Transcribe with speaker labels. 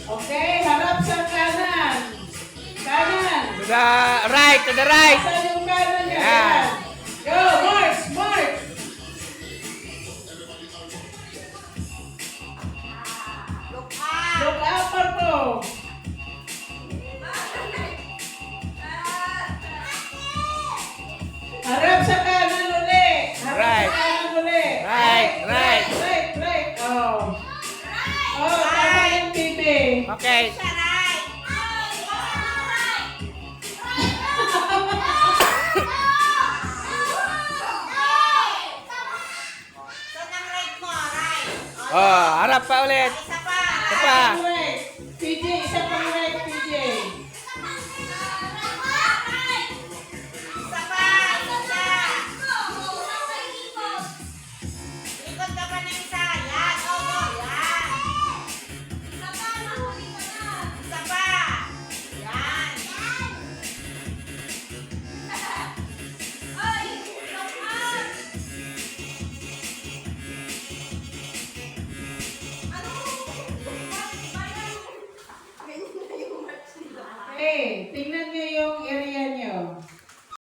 Speaker 1: Okay, harap sa kanan. Kanan.
Speaker 2: To the right, to the right.
Speaker 1: Saan yung kanan niya?
Speaker 2: Yeah.
Speaker 1: Yan. Go, march, march. Look up, Marco. Harap sa kanan uli. Harap
Speaker 2: Right.
Speaker 1: sa kanan uli.
Speaker 2: Right, right.
Speaker 1: Right. Oh. Oh, tama yung bibi.
Speaker 2: Okay. Oh, harap pa ulit. Isa pa.
Speaker 1: Right. PJ, isa pang right.